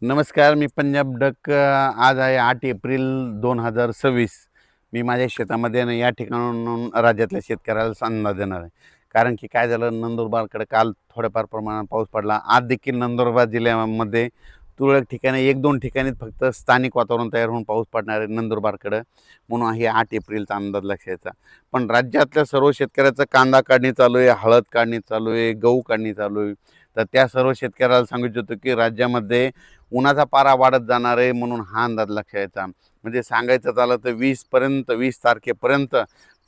नमस्कार, मी पंजाब डक. आज आहे 8 एप्रिल 2026. मी माझ्या शेतामध्ये ना या ठिकाणाहून राज्यातल्या शेतकऱ्याला अंदाज देणार आहे. कारण की काय झालं, नंदुरबारकडे काल थोड्याफार प्रमाणात पाऊस पडला. आज देखील नंदुरबार जिल्ह्यामध्ये तुरळक ठिकाणी 1-2 ठिकाणी फक्त स्थानिक वातावरण तयार होऊन पाऊस पडणार आहे नंदुरबारकडं. म्हणून हे 8 एप्रिलचा अंदाज लक्षात. पण राज्यातल्या सर्व शेतकऱ्याचं कांदा काढणी चालू आहे, हळद काढणी चालू आहे, गहू काढणी चालू आहे. तर त्या सर्व शेतकऱ्याला सांगू इच्छितो की राज्यामध्ये उन्हाचा पारा वाढत जाणार आहे, म्हणून हा अंदाज लक्षात. म्हणजे सांगायचं झालं तर 20 तारखेपर्यंत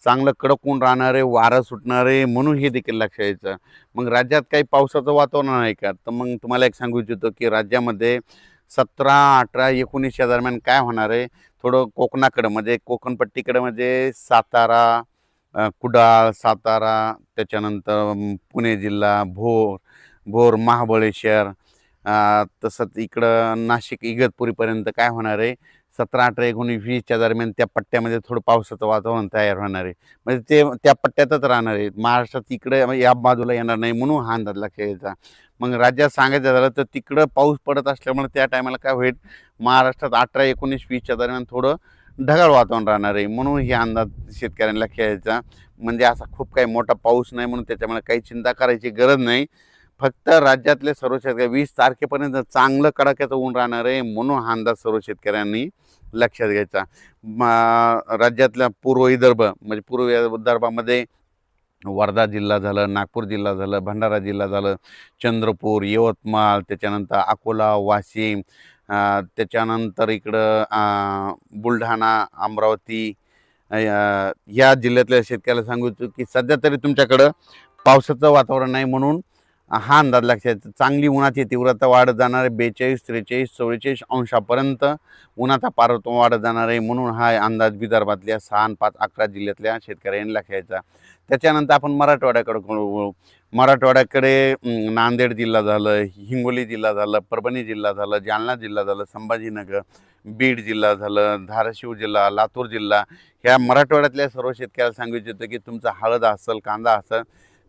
चांगलं कडक ऊन राहणार आहे, वारं सुटणार आहे, म्हणून हे देखील लक्षात. मग राज्यात काही पावसाचं वातावरण आहे का? तर मग तुम्हाला एक सांगू इच्छितो की राज्यामध्ये 17, 18, 19 दरम्यान काय होणार आहे, थोडं कोकणाकडं म्हणजे कोकणपट्टीकडं म्हणजे सातारा, कुडाळ, सातारा, त्याच्यानंतर पुणे जिल्हा, भोर, महाबळेश्वर, तसंच इकडं नाशिक इगतपुरीपर्यंत काय होणार आहे, 17, 18, 19, 20च्या दरम्यान त्या पट्ट्यामध्ये थोडं पावसाचं वातावरण तयार होणार आहे. म्हणजे ते त्या पट्ट्यातच राहणार आहे. महाराष्ट्रात इकडे या बाजूला येणार नाही, म्हणून हा अंदाज लक्षात घ्यायचा. मग राज्यात सांगायचं झालं तर तिकडं पाऊस पडत असल्यामुळे त्या टायमाला काय होईल, महाराष्ट्रात 18, 19, 20च्या दरम्यान थोडं ढगाळ वातावरण राहणार आहे, म्हणून हे अंदाज शेतकऱ्यांना लक्षात घ्यायचा. म्हणजे असा खूप काही मोठा पाऊस नाही, म्हणून त्याच्यामुळे काही चिंता करायची गरज नाही. फक्त राज्यातले सर्व शेतकरी 20 तारखेपर्यंत चांगलं कडाक्याचं ऊन राहणार आहे, म्हणून हा अंदाज सर्व शेतकऱ्यांनी लक्षात घ्यायचा. राज्यातल्या पूर्व विदर्भ म्हणजे पूर्व विदर्भामध्ये वर्धा जिल्हा झालं, नागपूर जिल्हा झालं, भंडारा जिल्हा झालं, चंद्रपूर, यवतमाळ, त्याच्यानंतर अकोला, वाशिम, त्याच्यानंतर इकडं बुलढाणा, अमरावती, या जिल्ह्यातल्या शेतकऱ्याला सांगू इच्छितो की सध्या तरी तुमच्याकडं पावसाचं वातावरण नाही, म्हणून हा अंदाज लक्षात. चांगली उन्हाची तीव्रता वाढत जाणार आहे. 42, 43, 44 अंशापर्यंत उन्हाचा पारा वाढत जाणार आहे, म्हणून हा अंदाज विदर्भातल्या 6 आणि 5, 11 जिल्ह्यातल्या शेतकऱ्यांनी लक्षात. त्याच्यानंतर आपण मराठवाड्याकडे वळू. मराठवाड्याकडे नांदेड जिल्हा झालं, हिंगोली जिल्हा झालं, परभणी जिल्हा झालं, जालना जिल्हा झालं, संभाजीनगर, बीड जिल्हा झालं, धाराशिव जिल्हा, लातूर जिल्हा, ह्या मराठवाड्यातल्या सर्व शेतकऱ्याला सांगू इच्छितो की तुमचा हळद असेल, कांदा असेल,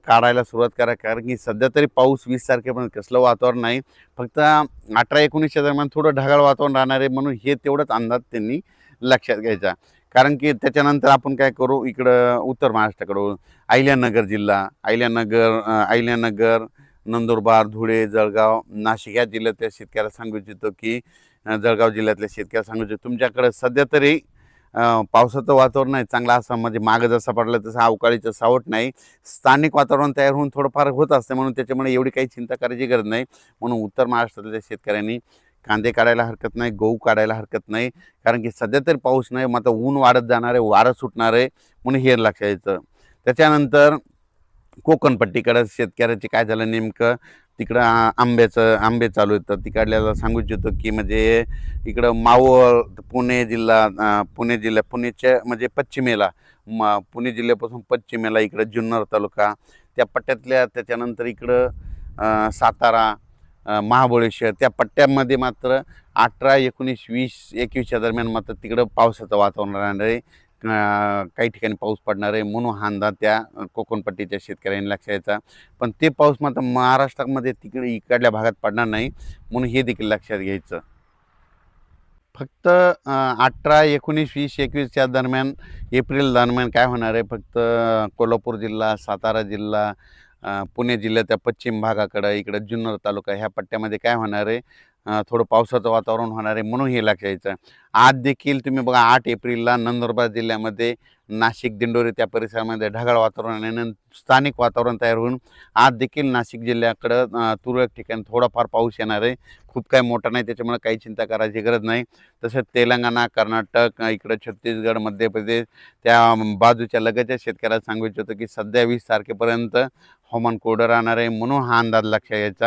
काढायला सुरुवात करा. कारण की सध्या तरी पाऊस 20 तारखेपर्यंत कसलं वातावरण नाही, फक्त 18, 19च्या दरम्यान थोडं ढगाळ वातावरण राहणार आहे, म्हणून हे तेवढंच अंदाज त्यांनी लक्षात घ्यायचा. कारण की त्याच्यानंतर आपण काय करू, इकडं उत्तर महाराष्ट्राकडं अहिल्यानगर जिल्हा, अहिल्यानगर, नंदुरबार, धुळे, जळगाव, नाशिक या जिल्ह्यातल्या शेतकऱ्याला सांगू इच्छितो की जळगाव जिल्ह्यातल्या शेतकऱ्याला सांगू इच्छितो तुमच्याकडे सध्या तरी पावसाचं वातावरण नाही चांगलं, असं म्हणजे मागं जसं पडलं तसं अवकाळीचं सावट नाही, स्थानिक वातावरण तयार होऊन थोडंफार होत असते, म्हणून त्याच्यामुळे एवढी काही चिंता करायची गरज नाही. म्हणून उत्तर महाराष्ट्रातल्या शेतकऱ्यांनी कांदे काढायला हरकत नाही, गहू काढायला हरकत नाही. कारण की सध्या तरी पाऊस नाही, मग आता ऊन वाढत जाणार आहे, वारं सुटणार आहे, म्हणून हे लक्षात यायचं. त्याच्यानंतर कोकणपट्टीकडं शेतकऱ्याचे काय झालं नेमकं, तिकडं आंबे चालू आहेत. तर तिकडल्याला सांगू इच्छितो की म्हणजे इकडं मावळ, पुणेच्या म्हणजे पश्चिमेला, पुणे जिल्ह्यापासून पश्चिमेला इकडं जुन्नर तालुका त्या पट्ट्यातल्या, त्याच्यानंतर इकडं सातारा, महाबळेश्वर त्या पट्ट्यामध्ये मात्र 18, 19, 20, 21च्या दरम्यान मात्र तिकडं पावसाचं वातावरण राहणार आहे. काही ठिकाणी पाऊस पडणार आहे, म्हणून हा अंदाज त्या कोकणपट्टीच्या शेतकऱ्यांनी लक्षात घ्यायचा. पण ते पाऊस मात्र महाराष्ट्रामध्ये तिकडे इकडल्या भागात पडणार नाही, म्हणून हे देखील लक्षात घ्यायचं. फक्त 18, 19, 20, 21च्या दरम्यान एप्रिल दरम्यान काय होणार आहे, फक्त कोल्हापूर जिल्हा, सातारा जिल्हा, पुणे जिल्ह्याच्या पश्चिम भागाकडं इकडं जुन्नर तालुका ह्या पट्ट्यामध्ये काय होणार आहे, थोडं पावसाचं वातावरण होणार आहे, म्हणून हे लक्षात घ्यायचं. आज देखील तुम्ही बघा 8 एप्रिलला नंदुरबार जिल्ह्यामध्ये नाशिक, दिंडोरी त्या परिसरामध्ये ढगाळ वातावरण आणि स्थानिक वातावरण तयार होऊन आज देखील नाशिक जिल्ह्याकडं तुरळक ठिकाणी थोडाफार पाऊस येणार आहे. खूप काही मोठा नाही, त्याच्यामुळे काही चिंता करायची गरज नाही. तसंच तेलंगणा, कर्नाटक, इकडं छत्तीसगड, मध्य प्रदेश त्या बाजूच्या लगतच्या शेतकऱ्याला सांगू इच्छितो की सध्या 20 तारखेपर्यंत हवामान कोरडं राहणार आहे, म्हणून हा अंदाज लक्षात घ्यायचा.